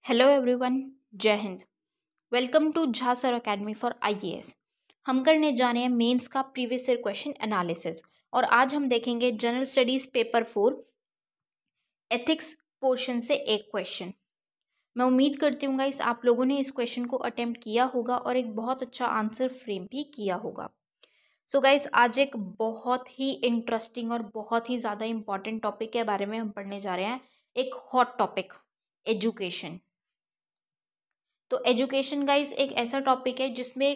Hello everyone, जय हिंद। Welcome to Jha sir academy for IAS. हम करने जा रहे हैं मेंस का प्रीवियस ईयर क्वेश्चन एनालिसिस और आज हम देखेंगे general studies paper 4 ethics portion से एक क्वेश्चन। मैं उम्मीद करती हूँ गाइस आप लोगों ने इस क्वेश्चन को अटेम्प्ट किया होगा और एक बहुत अच्छा आंसर फ्रेम भी किया होगा। सो गाइस आज एक बहुत ही इंटरेस्टिंग और बहुत ही ज़्यादा इंपॉर्टेंट टॉपिक के बारे में हम पढ़ने जा रहे हैं। एक हॉट टॉपिक, एजुकेशन। तो एजुकेशन गाइज एक ऐसा टॉपिक है जिसमें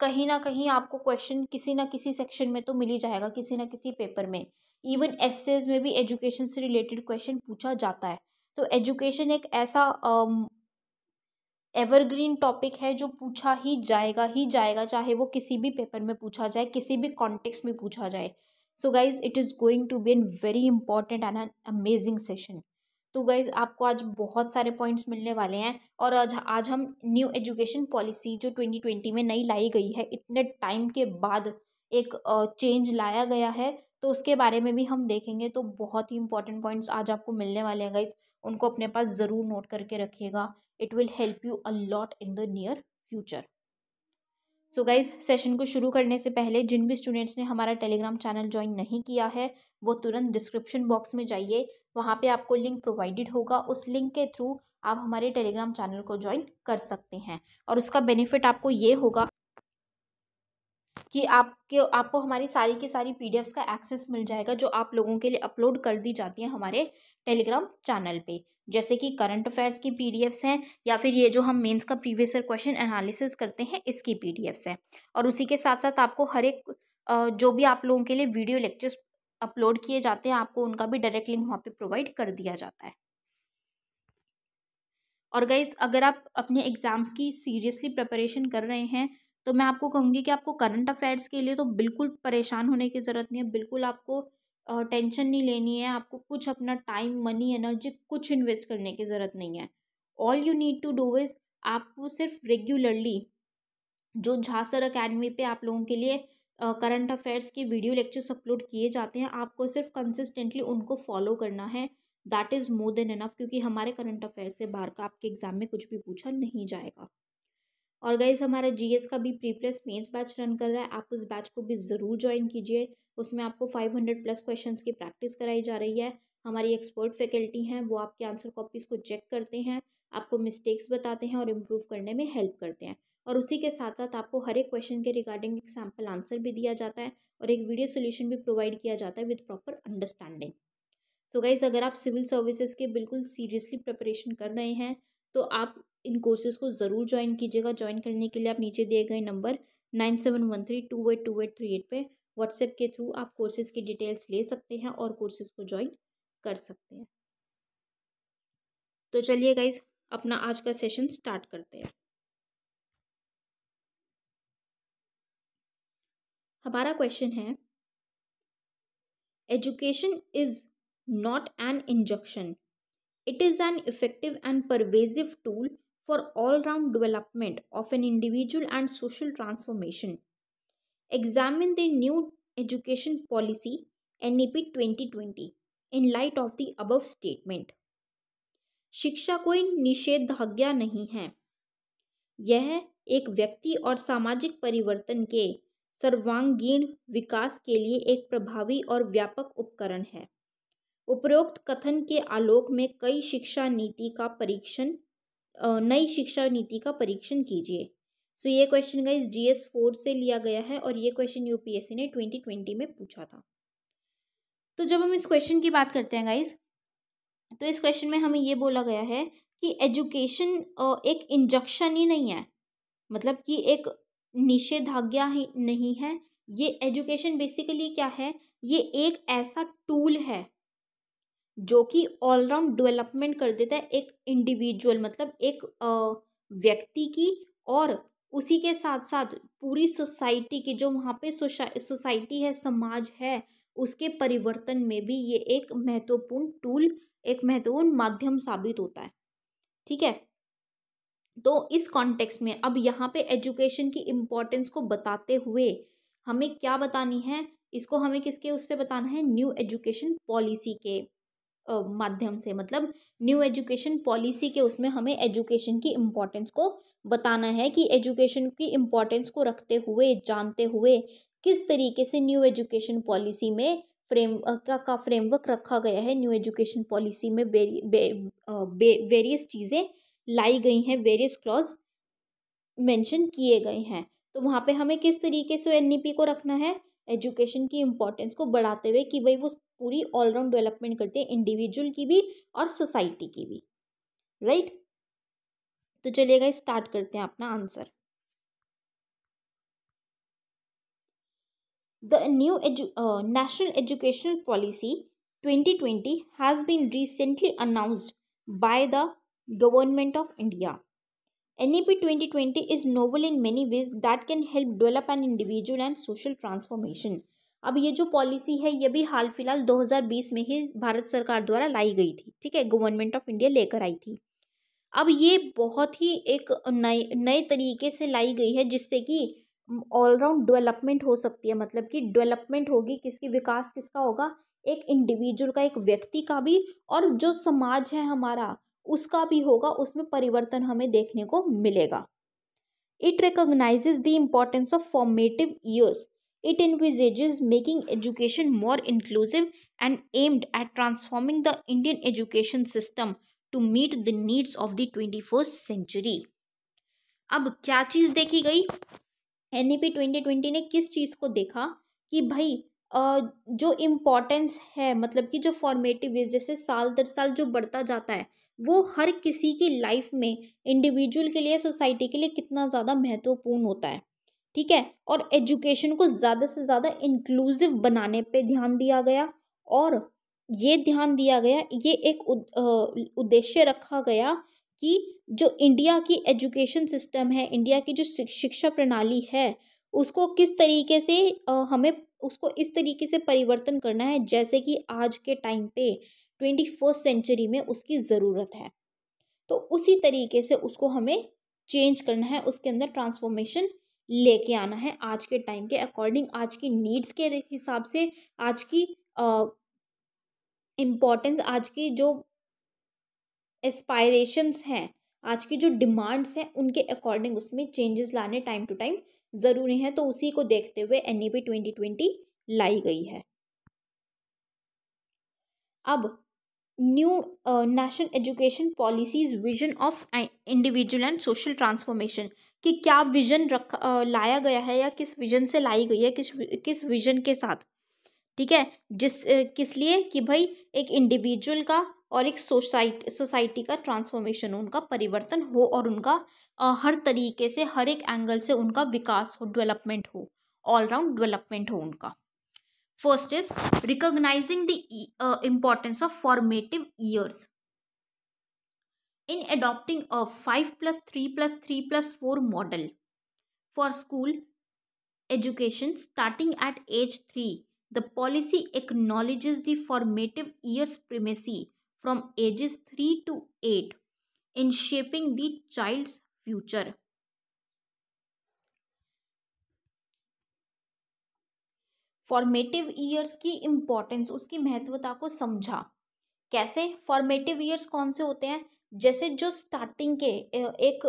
कहीं ना कहीं आपको क्वेश्चन किसी ना किसी सेक्शन में तो मिल ही जाएगा, किसी ना किसी पेपर में। इवन एसेज में भी एजुकेशन से रिलेटेड क्वेश्चन पूछा जाता है। तो एजुकेशन एक ऐसा एवरग्रीन टॉपिक है जो पूछा ही जाएगा, चाहे वो किसी भी पेपर में पूछा जाए, किसी भी कॉन्टेक्स्ट में पूछा जाए। So guys it is going to be an very important and an amazing session. तो गाइज आपको आज बहुत सारे पॉइंट्स मिलने वाले हैं और आज हम न्यू एजुकेशन पॉलिसी जो 2020 में नई लाई गई है, इतने टाइम के बाद एक चेंज लाया गया है, तो उसके बारे में भी हम देखेंगे। तो बहुत ही इंपॉर्टेंट पॉइंट्स आज आपको मिलने वाले हैं गाइज, उनको अपने पास ज़रूर नोट करके रखिएगा। It will help you a lot in the near future. So guys session को शुरू करने से पहले जिन भी स्टूडेंट्स ने हमारा टेलीग्राम चैनल ज्वाइन नहीं किया है वो तुरंत डिस्क्रिप्शन बॉक्स में जाइए, वहाँ पे आपको लिंक प्रोवाइडेड होगा। उस लिंक के थ्रू आप हमारे टेलीग्राम चैनल को ज्वाइन कर सकते हैं और उसका बेनिफिट आपको ये होगा कि आपको हमारी सारी की सारी पीडीएफ्स का एक्सेस मिल जाएगा जो आप लोगों के लिए अपलोड कर दी जाती हैं हमारे टेलीग्राम चैनल पे, जैसे कि करंट अफेयर्स की पीडीएफ्स हैं या फिर ये जो हम मेंस का प्रीवियस ईयर क्वेश्चन एनालिसिस करते हैं इसकी पीडीएफ्स हैं। और उसी के साथ साथ आपको हर एक जो भी आप लोगों के लिए वीडियो लेक्चर्स अपलोड किए जाते हैं आपको उनका भी डायरेक्ट लिंक वहाँ पे प्रोवाइड कर दिया जाता है। और गाइज अगर आप अपने एग्ज़ाम्स की सीरियसली प्रिपरेशन कर रहे हैं तो मैं आपको कहूँगी कि आपको करंट अफेयर्स के लिए तो बिल्कुल परेशान होने की ज़रूरत नहीं है, बिल्कुल आपको टेंशन नहीं लेनी है, आपको कुछ अपना टाइम, मनी, एनर्जी कुछ इन्वेस्ट करने की ज़रूरत नहीं है। All you need to do is आपको सिर्फ रेगुलरली जो झा सर अकेडमी पे आप लोगों के लिए करंट अफेयर्स के वीडियो लेक्चर्स अपलोड किए जाते हैं, आपको सिर्फ कंसिस्टेंटली उनको फॉलो करना है। That is more than enough, क्योंकि हमारे करंट अफेयर्स से बाहर का आपके एग्जाम में कुछ भी पूछा नहीं जाएगा। और गाइज हमारा जीएस का भी pre plus mains batch run कर रहा है, आप उस बैच को भी ज़रूर ज्वाइन कीजिए। उसमें आपको 500 प्लस क्वेश्चंस की प्रैक्टिस कराई जा रही है। हमारी एक्सपर्ट फैकल्टी हैं, वो आपके आंसर कॉपीज़ को चेक करते हैं, आपको मिस्टेक्स बताते हैं और इम्प्रूव करने में हेल्प करते हैं। और उसी के साथ साथ आपको हर एक क्वेश्चन के रिगार्डिंग एक सैम्पल आंसर भी दिया जाता है और एक वीडियो सोल्यूशन भी प्रोवाइड किया जाता है with proper understanding. So guys अगर आप सिविल सर्विसेज के बिल्कुल सीरियसली प्रिपरेशन कर रहे हैं तो आप इन कोर्सेज़ को ज़रूर ज्वाइन कीजिएगा। ज्वाइन करने के लिए आप नीचे दिए गए नंबर 9713282838 पे व्हाट्सएप के थ्रू आप कोर्सेज़ की डिटेल्स ले सकते हैं और कोर्सेज़ को ज्वाइन कर सकते हैं। तो चलिए गाइज अपना आज का सेशन स्टार्ट करते हैं। हमारा क्वेश्चन है, education is not an injunction, it is an effective and pervasive tool for all-round development of an individual and social transformation. Examine the new education policy NEP 2020 in light of the above statement. शिक्षा कोई निषेधाज्ञा नहीं है, यह एक व्यक्ति और सामाजिक परिवर्तन के सर्वांगीण विकास के लिए एक प्रभावी और व्यापक उपकरण है। उपरोक्त कथन के आलोक में नई शिक्षा नीति का परीक्षण कीजिए। सो ये क्वेश्चन गाइस GS 4 से लिया गया है और ये क्वेश्चन यूपीएससी ने 2020 में पूछा था। तो जब हम इस क्वेश्चन की बात करते हैं गाइस, तो इस क्वेश्चन में हमें ये बोला गया है कि एजुकेशन एक इंजंक्शन ही नहीं है, मतलब कि एक निषेधाज्ञा ही नहीं है। ये एजुकेशन बेसिकली क्या है, ये एक ऐसा टूल है जो कि ऑलराउंड डेवलपमेंट कर देता है एक इंडिविजुअल, मतलब एक व्यक्ति की, और उसी के साथ साथ पूरी सोसाइटी की, जो वहाँ पे सोसाइटी है, समाज है, उसके परिवर्तन में भी ये एक महत्वपूर्ण टूल, एक महत्वपूर्ण माध्यम साबित होता है। ठीक है, तो इस कॉन्टेक्स्ट में अब यहाँ पे एजुकेशन की इम्पोर्टेंस को बताते हुए हमें क्या बतानी है, इसको हमें किसके उससे बताना है, न्यू एजुकेशन पॉलिसी के माध्यम से, मतलब न्यू एजुकेशन पॉलिसी के उसमें हमें एजुकेशन की इम्पोर्टेंस को बताना है कि एजुकेशन की इम्पोर्टेंस को रखते हुए, जानते हुए किस तरीके से न्यू एजुकेशन पॉलिसी में का फ्रेमवर्क रखा गया है। न्यू एजुकेशन पॉलिसी में वेरियस चीज़ें लाई गई हैं, वेरियस क्लॉज मेंशन किए गए हैं। तो वहाँ पे हमें किस तरीके से एनईपी को रखना है, एजुकेशन की इम्पोर्टेंस को बढ़ाते हुए कि भाई वो पूरी ऑलराउंड डेवलपमेंट करते हैं, इंडिविजुअल की भी और सोसाइटी की भी, राइट। तो चलिएगा स्टार्ट करते हैं अपना answer. The new national educational policy 2020 has been recently announced by the government of India. NEP 2020 is novel in many ways that can help develop an individual and social transformation. अब ये जो policy है ये भी हाल फिलहाल 2020 में ही भारत सरकार द्वारा लाई गई थी, ठीक है, गवर्नमेंट ऑफ इंडिया लेकर आई थी। अब ये बहुत ही एक नए नए तरीके से लाई गई है जिससे कि ऑलराउंड डेवलपमेंट हो सकती है, मतलब कि डेवलपमेंट होगी किसकी, विकास किसका होगा, एक इंडिविजुअल का, एक व्यक्ति का भी, और जो समाज है हमारा उसका भी होगा, उसमें परिवर्तन हमें देखने को मिलेगा। It recognises the importance of formative years. It envisages making education more inclusive and aimed at transforming the Indian education system to meet the needs of the 21st century. अब क्या चीज़ देखी गई, NEP 2020 ने किस चीज़ को देखा कि भाई जो इम्पोर्टेंस है, मतलब कि जो फॉर्मेटिव एज जैसे साल दर साल जो बढ़ता जाता है वो हर किसी की लाइफ में, इंडिविजुअल के लिए, सोसाइटी के लिए कितना ज़्यादा महत्वपूर्ण होता है, ठीक है। और एजुकेशन को ज़्यादा से ज़्यादा इंक्लूसिव बनाने पे ध्यान दिया गया, और ये ध्यान दिया गया, ये एक उद्देश्य रखा गया कि जो इंडिया की एजुकेशन सिस्टम है, इंडिया की जो शिक्षा प्रणाली है, उसको किस तरीके से हमें उसको इस तरीके से परिवर्तन करना है जैसे कि आज के टाइम पे 21st सेंचुरी में उसकी ज़रूरत है। तो उसी तरीके से उसको हमें चेंज करना है, उसके अंदर ट्रांसफॉर्मेशन लेके आना है आज के टाइम के अकॉर्डिंग, आज की नीड्स के हिसाब से, आज की इम्पोर्टेंस, आज की जो एस्पायरेशंस हैं, आज की जो डिमांड्स हैं, उनके अकॉर्डिंग उसमें चेंजेस लाने टाइम टू टाइम ज़रूरी हैं। तो उसी को देखते हुए NEP 2020 लाई गई है। अब new national education policies vision of individual and social transformation, कि क्या विजन लाया गया है या किस विजन से लाई गई है, किस विजन के साथ, ठीक है, किस लिए कि भाई एक इंडिविजुअल का और एक सोसाइटी का ट्रांसफॉर्मेशन हो, उनका परिवर्तन हो, और उनका हर तरीके से, हर एक एंगल से उनका विकास हो, डेवलपमेंट हो, ऑलराउंड डेवलपमेंट हो उनका। First is recognizing the importance of formative years. In adopting a 5+3+3+4 model for school education starting at age 3, the policy acknowledges the formative years primacy from ages 3 to 8 in shaping the child's future. Formative years की importance, उसकी महत्वता को समझा। कैसे? Formative years कौन से होते हैं, जैसे जो स्टार्टिंग के एक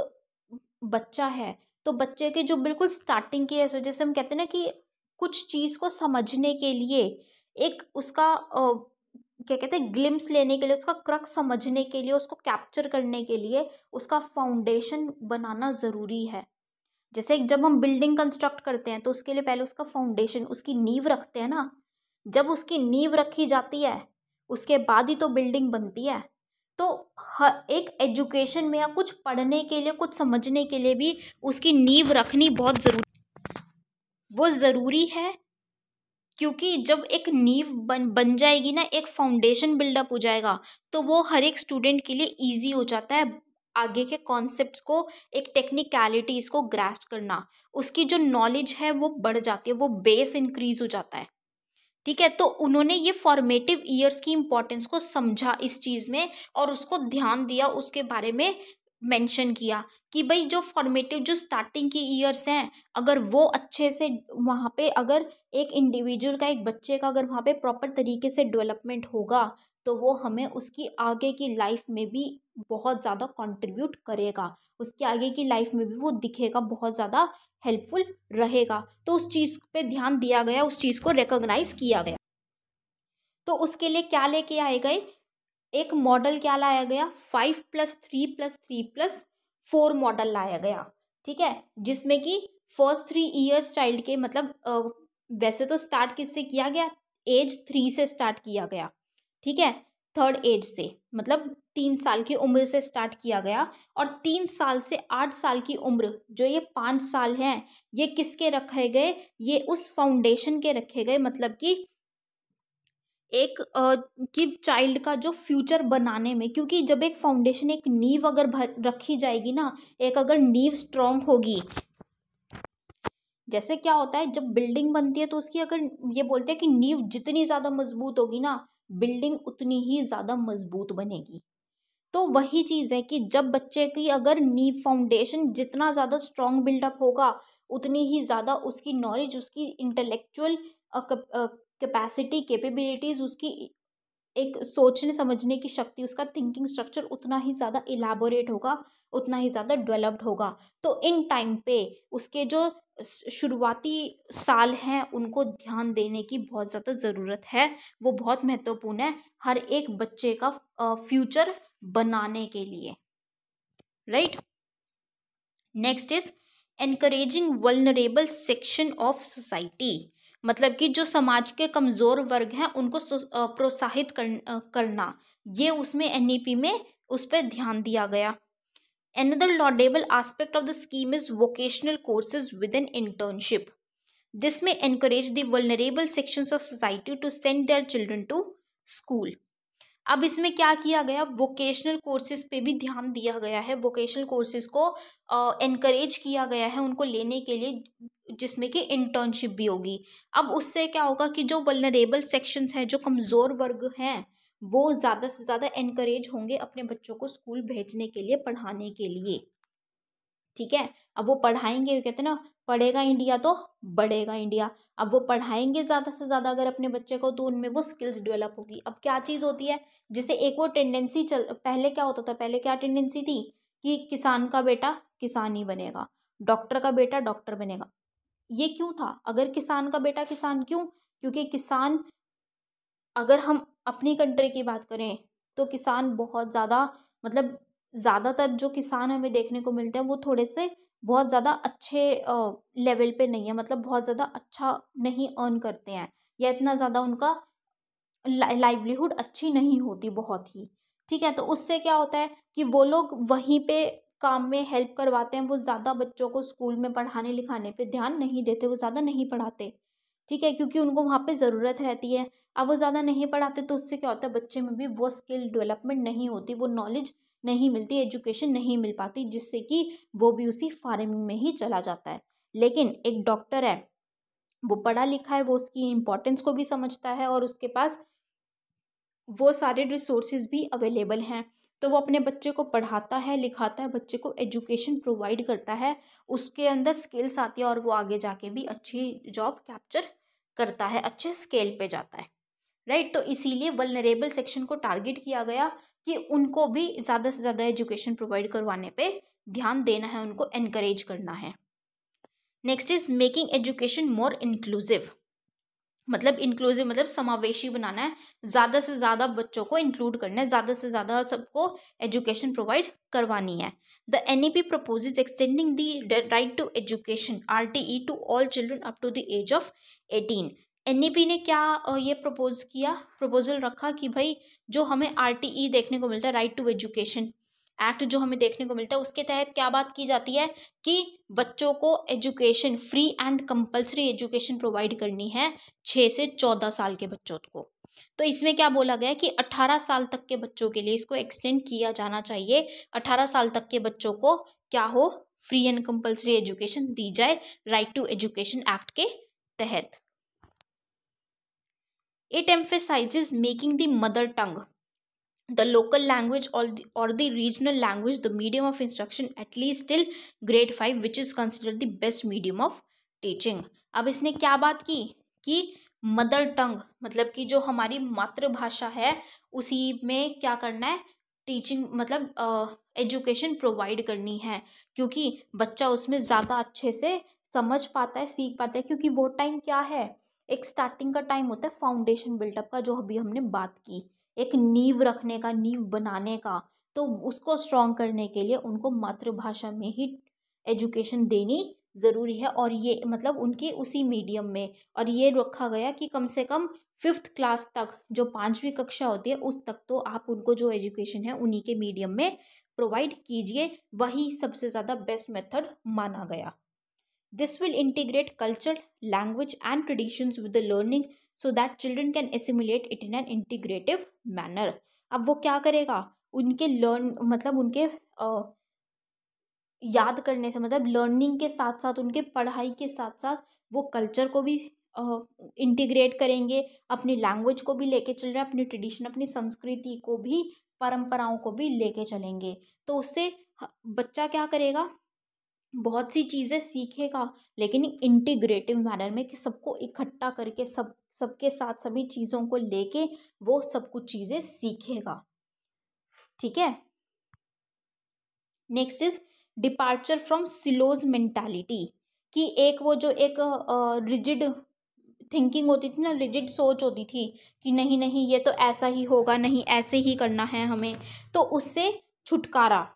बच्चा है, तो बच्चे के जो बिल्कुल स्टार्टिंग के, जैसे हम कहते हैं ना कि कुछ चीज़ को समझने के लिए एक उसका क्या कहते हैं, ग्लिम्स लेने के लिए, उसका क्रक्स समझने के लिए, उसको कैप्चर करने के लिए उसका फाउंडेशन बनाना ज़रूरी है। जैसे जब हम बिल्डिंग कंस्ट्रक्ट करते हैं तो उसके लिए पहले उसका फाउंडेशन, उसकी नींव रखते हैं ना। जब उसकी नींव रखी जाती है उसके बाद ही तो बिल्डिंग बनती है। तो एक एजुकेशन में या कुछ पढ़ने के लिए, कुछ समझने के लिए भी उसकी नींव रखनी बहुत ज़रूरी है, क्योंकि जब एक नींव बन जाएगी ना, एक फाउंडेशन बिल्डअप हो जाएगा, तो वो हर एक स्टूडेंट के लिए ईजी हो जाता है आगे के कॉन्सेप्ट्स को, एक टेक्निकलिटीज़ को ग्रास्प करना। उसकी जो नॉलेज है वो बढ़ जाती है, वो बेस इंक्रीज हो जाता है, ठीक है। तो उन्होंने ये फॉर्मेटिव ईयर्स की इम्पोर्टेंस को समझा इस चीज़ में, और उसको ध्यान दिया, उसके बारे में मेंशन किया कि भाई जो फॉर्मेटिव, जो स्टार्टिंग की ईयर्स हैं, अगर वो अच्छे से वहाँ पे, अगर एक इंडिविजुअल का, एक बच्चे का अगर वहाँ पे प्रॉपर तरीके से डेवलपमेंट होगा, तो वो हमें उसकी आगे की लाइफ में भी बहुत ज़्यादा कंट्रीब्यूट करेगा, उसके आगे की लाइफ में भी वो दिखेगा, बहुत ज़्यादा हेल्पफुल रहेगा। तो उस चीज़ पे ध्यान दिया गया, उस चीज़ को रिकॉग्नाइज किया गया। तो उसके लिए क्या लेके आए गए, एक मॉडल क्या लाया गया, 5+3+3+4 मॉडल लाया गया। ठीक है, जिसमें कि फर्स्ट 3 इयर्स चाइल्ड के मतलब वैसे तो स्टार्ट किससे किया गया, एज 3 से स्टार्ट किया गया। ठीक है, थर्ड एज से मतलब 3 साल की उम्र से स्टार्ट किया गया, और 3 साल से 8 साल की उम्र जो ये 5 साल हैं, ये किसके रखे गए, ये उस फाउंडेशन के रखे गए, मतलब कि एक कि चाइल्ड का जो फ्यूचर बनाने में, क्योंकि जब एक फाउंडेशन, एक नींव अगर भर रखी जाएगी ना, एक अगर नींव स्ट्रांग होगी, जैसे क्या होता है जब बिल्डिंग बनती है तो उसकी अगर ये बोलते हैं कि नींव जितनी ज़्यादा मजबूत होगी ना, बिल्डिंग उतनी ही ज़्यादा मजबूत बनेगी। तो वही चीज़ है कि जब बच्चे की अगर नींव फाउंडेशन जितना ज़्यादा स्ट्रांग बिल्डअप होगा, उतनी ही ज़्यादा उसकी नॉलेज, उसकी इंटेलेक्चुअल कैपेसिटी, कैपेबिलिटीज़, उसकी एक सोचने समझने की शक्ति, उसका थिंकिंग स्ट्रक्चर उतना ही ज़्यादा इलाबोरेट होगा, उतना ही ज़्यादा डेवलप्ड होगा। तो इन टाइम पे उसके जो शुरुआती साल हैं उनको ध्यान देने की बहुत ज़्यादा ज़रूरत है, वो बहुत महत्वपूर्ण है हर एक बच्चे का फ्यूचर बनाने के लिए, right. Next is encouraging vulnerable section of society, मतलब कि जो समाज के कमज़ोर वर्ग हैं उनको प्रोत्साहित करना, ये उसमें एनईपी में उस पर ध्यान दिया गया। Another laudable aspect of the scheme is vocational courses within internship. This may encourage the vulnerable sections of society to send their children to school. अब इसमें क्या किया गया, वोकेशनल कोर्सेज पे भी ध्यान दिया गया है, वोकेशनल कोर्सेज को एनकरेज किया गया है उनको लेने के लिए, जिसमें कि इंटर्नशिप भी होगी। अब उससे क्या होगा कि जो वल्नरेबल सेक्शंस हैं, जो कमज़ोर वर्ग हैं, वो ज़्यादा से ज़्यादा एनकरेज होंगे अपने बच्चों को स्कूल भेजने के लिए, पढ़ाने के लिए। ठीक है, अब वो पढ़ाएंगे, कहते हैं ना, पढ़ेगा इंडिया तो बढ़ेगा इंडिया। अब वो पढ़ाएंगे ज़्यादा से ज़्यादा अगर अपने बच्चे को, तो उनमें वो स्किल्स डेवलप होगी। अब क्या चीज़ होती है, जैसे एक वो टेंडेंसी पहले क्या होता था, पहले क्या टेंडेंसी थी कि किसान का बेटा किसान ही बनेगा, डॉक्टर का बेटा डॉक्टर बनेगा। ये क्यों था, अगर किसान का बेटा किसान, क्यों, क्योंकि किसान, अगर हम अपनी कंट्री की बात करें तो किसान बहुत ज़्यादा, मतलब ज़्यादातर जो किसान हमें देखने को मिलते हैं वो थोड़े से बहुत ज़्यादा अच्छे लेवल पे नहीं है, मतलब बहुत ज़्यादा अच्छा नहीं अर्न करते हैं, या इतना ज़्यादा उनका लाइवलीहुड अच्छी नहीं होती बहुत ही। ठीक है, तो उससे क्या होता है कि वो लोग वहीं पे काम में हेल्प करवाते हैं, वो ज़्यादा बच्चों को स्कूल में पढ़ाने लिखाने पे ध्यान नहीं देते, वो ज़्यादा नहीं पढ़ाते। ठीक है, क्योंकि उनको वहाँ पे ज़रूरत रहती है। अब वो ज़्यादा नहीं पढ़ाते तो उससे क्या होता है, बच्चे में भी वो स्किल डेवलपमेंट नहीं होती, वो नॉलेज नहीं मिलती, एजुकेशन नहीं मिल पाती, जिससे कि वो भी उसी फार्मिंग में ही चला जाता है। लेकिन एक डॉक्टर है, वो पढ़ा लिखा है, वो उसकी इम्पोर्टेंस को भी समझता है, और उसके पास वो सारे रिसोर्सेज भी अवेलेबल हैं, तो वो अपने बच्चे को पढ़ाता है, लिखाता है, बच्चे को एजुकेशन प्रोवाइड करता है, उसके अंदर स्किल्स आती है, और वो आगे जाके भी अच्छी जॉब कैप्चर करता है, अच्छे स्केल पे जाता है, राइट। तो इसीलिए वल्नरेबल सेक्शन को टारगेट किया गया कि उनको भी ज़्यादा से ज़्यादा एजुकेशन प्रोवाइड करवाने पे ध्यान देना है, उनको एनकरेज करना है। Next is making education more inclusive, मतलब इंक्लूसिव मतलब समावेशी बनाना है, ज़्यादा से ज़्यादा बच्चों को इंक्लूड करना है, ज़्यादा से ज़्यादा सबको एजुकेशन प्रोवाइड करवानी है। The NEP proposes extending the right to education RTE to all children up to the age of 18। NEP ने क्या ये प्रपोजल रखा कि भाई जो हमें आरटीई देखने को मिलता है, राइट टू एजुकेशन एक्ट जो हमें देखने को मिलता है, उसके तहत क्या बात की जाती है कि बच्चों को education, free and compulsory education provide करनी है 6 से 14 साल के बच्चों को। तो इसमें क्या बोला गया कि 18 साल तक के बच्चों के लिए इसको एक्सटेंड किया जाना चाहिए, 18 साल तक के बच्चों को क्या हो, फ्री एंड कंपलसरी एजुकेशन दी जाए राइट टू एजुकेशन एक्ट के तहत। It emphasises making the mother tongue, the local language, or the regional language the medium of instruction at least till grade 5, which is considered the best medium of teaching। अब इसने क्या बात की कि mother tongue मतलब कि जो हमारी मातृभाषा है उसी में क्या करना है, टीचिंग मतलब एजुकेशन प्रोवाइड करनी है, क्योंकि बच्चा उसमें ज़्यादा अच्छे से समझ पाता है, सीख पाता है। क्योंकि वो टाइम क्या है, एक स्टार्टिंग का टाइम होता है फाउंडेशन बिल्डअप का, जो अभी हमने बात की, एक नींव रखने का, नींव बनाने का। तो उसको स्ट्रॉन्ग करने के लिए उनको मातृभाषा में ही एजुकेशन देनी ज़रूरी है, और ये मतलब उनकी उसी मीडियम में। और ये रखा गया कि कम से कम 5th क्लास तक, जो 5वीं कक्षा होती है उस तक, तो आप उनको जो एजुकेशन है उन्हीं के मीडियम में प्रोवाइड कीजिए, वही सबसे ज़्यादा बेस्ट मेथड माना गया। This will integrate culture, language and traditions with the learning so that children can assimilate it in an integrative manner. अब वो क्या करेगा, उनके लर्न मतलब उनके याद करने से, मतलब लर्निंग के साथ साथ, उनके पढ़ाई के साथ साथ वो कल्चर को भी इंटीग्रेट करेंगे, अपनी लैंग्वेज को भी लेके चल रहे हैं, अपनी ट्रेडिशन, अपनी संस्कृति को भी, परंपराओं को भी लेके चलेंगे। तो उससे बच्चा क्या करेगा, बहुत सी चीज़ें सीखेगा, लेकिन इंटीग्रेटिव मैनर में, कि सबको इकट्ठा करके, सबके साथ सभी चीज़ों को लेके वो सब कुछ चीज़ें सीखेगा। ठीक है। Next is departure from silos mentality, कि एक वो जो एक रिजिड थिंकिंग होती थी ना, रिजिड सोच होती थी कि नहीं नहीं ये तो ऐसा ही होगा, नहीं ऐसे ही करना है हमें, तो उससे छुटकारा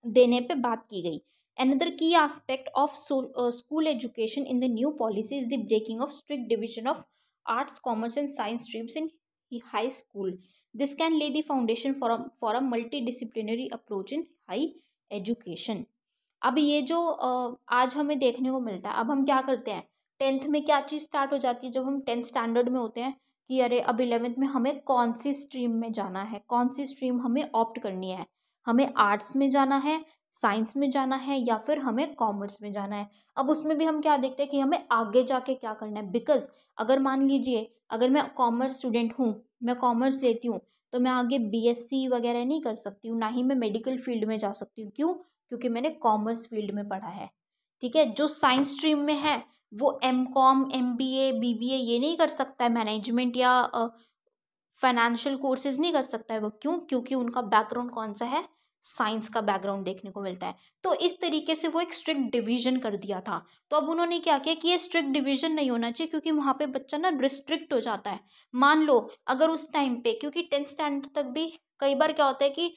देने पे बात की गई। Another key aspect of school education in the new policy is the breaking of strict division of arts, commerce and science streams in high school. This can lay the foundation for a multidisciplinary approach in high education. अब ये जो आज हमें देखने को मिलता है, अब हम क्या करते हैं, 10th में क्या चीज़ स्टार्ट हो जाती है, जब हम 10th स्टैंडर्ड में होते हैं कि अरे अब 11th में हमें कौन सी स्ट्रीम में जाना है, कौन सी स्ट्रीम हमें ऑप्ट करनी है, हमें आर्ट्स में जाना है, साइंस में जाना है, या फिर हमें कॉमर्स में जाना है। अब उसमें भी हम क्या देखते हैं कि हमें आगे जाके क्या करना है, बिकॉज अगर मान लीजिए अगर मैं कॉमर्स स्टूडेंट हूँ, मैं कॉमर्स लेती हूँ, तो मैं आगे बीएससी वगैरह नहीं कर सकती हूँ, ना ही मैं मेडिकल फील्ड में जा सकती हूँ। क्यों? क्योंकि मैंने कॉमर्स फील्ड में पढ़ा है। ठीक है। जो साइंस स्ट्रीम में है वो एमकॉम, एमबीए, बीबीए ये नहीं कर सकता है, मैनेजमेंट या फाइनेंशियल कोर्सेज नहीं कर सकता है वो। क्यों? क्योंकि उनका बैकग्राउंड कौन सा है, साइंस का बैकग्राउंड देखने को मिलता है। तो इस तरीके से वो एक स्ट्रिक्ट डिवीजन कर दिया था। तो अब उन्होंने क्या किया कि ये स्ट्रिक्ट डिवीजन नहीं होना चाहिए, क्योंकि वहाँ पे बच्चा ना रिस्ट्रिक्ट हो जाता है। मान लो अगर उस टाइम पे, क्योंकि 10th स्टैंडर्ड तक भी कई बार क्या होता है कि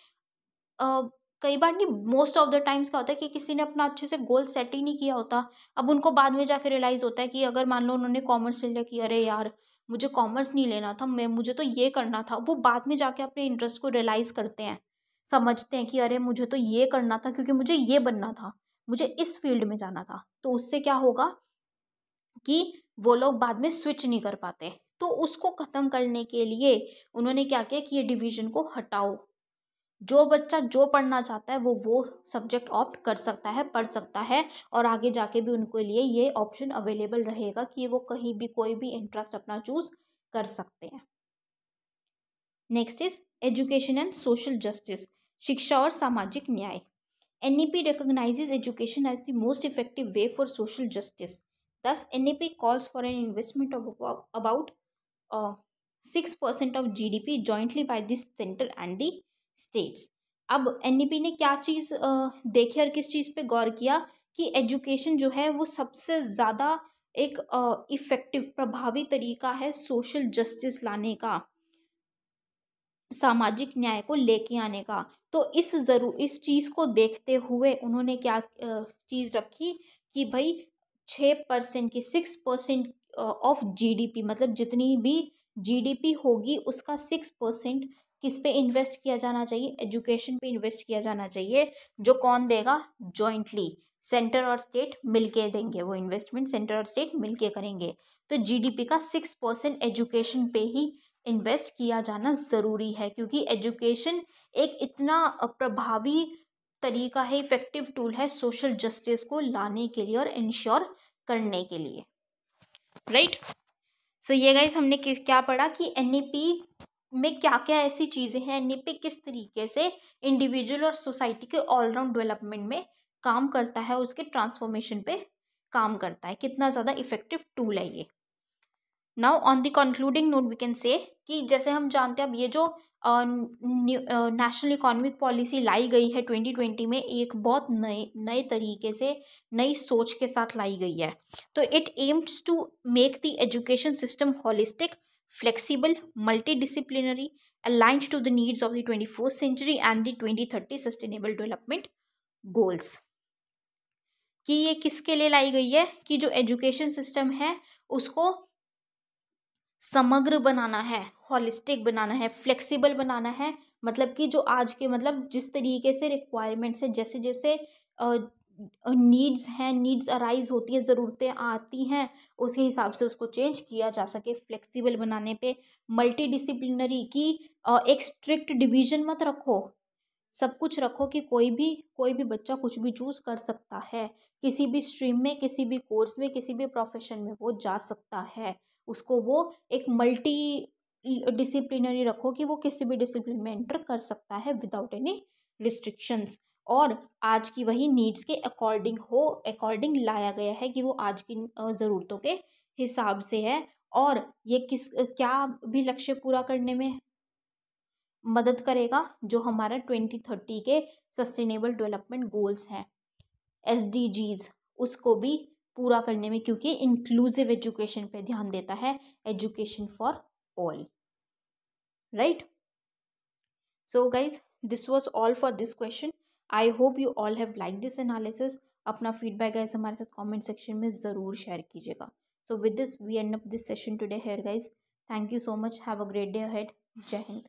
कई बार नहीं, मोस्ट ऑफ द टाइम्स क्या होता है कि किसी ने अपना अच्छे से गोल सेट ही नहीं किया होता। अब उनको बाद में जाके रियलाइज़ होता है कि अगर मान लो उन्होंने कॉमर्स ले लिया कि अरे यार मुझे कॉमर्स नहीं लेना था, मुझे तो ये करना था। वो बाद में जाके अपने इंटरेस्ट को रियलाइज़ करते हैं, समझते हैं कि अरे मुझे तो ये करना था, क्योंकि मुझे ये बनना था, मुझे इस फील्ड में जाना था। तो उससे क्या होगा कि वो लोग बाद में स्विच नहीं कर पाते। तो उसको ख़त्म करने के लिए उन्होंने क्या किया कि ये डिवीज़न को हटाओ, जो बच्चा जो पढ़ना चाहता है वो सब्जेक्ट ऑप्ट कर सकता है, पढ़ सकता है, और आगे जाके भी उनके लिए ये ऑप्शन अवेलेबल रहेगा कि वो कहीं भी कोई भी इंटरेस्ट अपना चूज कर सकते हैं। Next is education and social justice, शिक्षा और सामाजिक न्याय। NEP recognizes education as the most effective way for social justice. Thus, NEP calls for an investment of about 6% of GDP jointly by the center and the states. अब NEP ने क्या चीज़ देखी और किस चीज़ पे गौर किया कि एजुकेशन जो है वो सबसे ज़्यादा एक इफ़ेक्टिव, प्रभावी तरीका है सोशल जस्टिस लाने का, सामाजिक न्याय को लेके आने का। तो इस चीज़ को देखते हुए उन्होंने क्या चीज़ रखी कि भाई 6% की 6% ऑफ जीडीपी, मतलब जितनी भी जीडीपी होगी उसका 6% किस पे इन्वेस्ट किया जाना चाहिए, एजुकेशन पे इन्वेस्ट किया जाना चाहिए। जो कौन देगा, जॉइंटली सेंटर और स्टेट मिलके देंगे, वो इन्वेस्टमेंट सेंटर और स्टेट मिलके करेंगे। तो जीडीपी का 6% एजुकेशन पे ही इन्वेस्ट किया जाना ज़रूरी है, क्योंकि एजुकेशन एक इतना प्रभावी तरीका है, इफेक्टिव टूल है सोशल जस्टिस को लाने के लिए और इंश्योर करने के लिए। राइट। सो ये गाइस हमने क्या पढ़ा कि एनईपी में क्या क्या ऐसी चीज़ें हैं, एनईपी किस तरीके से इंडिविजुअल और सोसाइटी के ऑलराउंड डेवलपमेंट में काम करता है, उसके ट्रांसफॉर्मेशन पे काम करता है, कितना ज़्यादा इफेक्टिव टूल है ये। Now on the concluding note we can say कि जैसे हम जानते हैं अब ये जो नेशनल इकोनॉमिक पॉलिसी लाई गई है 2020 में, एक बहुत नए नए तरीके से नई सोच के साथ लाई गई है. तो it aims to make the education system holistic, flexible, multidisciplinary, aligned to the needs of the 21st century and the 2030 sustainable development goals. कि ये किसके लिए लाई गई है कि जो एजुकेशन सिस्टम है उसको समग्र बनाना है, हॉलिस्टिक बनाना है, फ्लेक्सिबल बनाना है. मतलब कि जो आज के मतलब जिस तरीके से रिक्वायरमेंट्स है, जैसे जैसे नीड्स हैं, नीड्स अराइज होती है, ज़रूरतें आती हैं, उसके हिसाब से उसको चेंज किया जा सके. फ्लेक्सिबल बनाने पे मल्टी डिसिप्लिनरी की एक स्ट्रिक्ट डिवीजन मत रखो, सब कुछ रखो कि कोई भी बच्चा कुछ भी चूज़ कर सकता है, किसी भी स्ट्रीम में, किसी भी कोर्स में, किसी भी प्रोफेशन में वो जा सकता है. उसको वो एक मल्टी डिसिप्लिनरी रखो कि वो किसी भी डिसिप्लिन में एंटर कर सकता है विदाउट एनी रिस्ट्रिक्शंस. और आज की वही नीड्स के अकॉर्डिंग लाया गया है कि वो आज की ज़रूरतों के हिसाब से है. और ये क्या भी लक्ष्य पूरा करने में मदद करेगा, जो हमारा 2030 के सस्टेनेबल डेवलपमेंट गोल्स हैं, SDGs, उसको भी पूरा करने में, क्योंकि इंक्लूसिव एजुकेशन पे ध्यान देता है, education for all. Right. So guys, this was all for this question. I hope you all have like this analysis. अपना फीडबैक गाइज हमारे साथ कमेंट सेक्शन में ज़रूर शेयर कीजिएगा. So with this we end up this session today here guys. Thank you so much. Have a great day ahead. जय हिंद.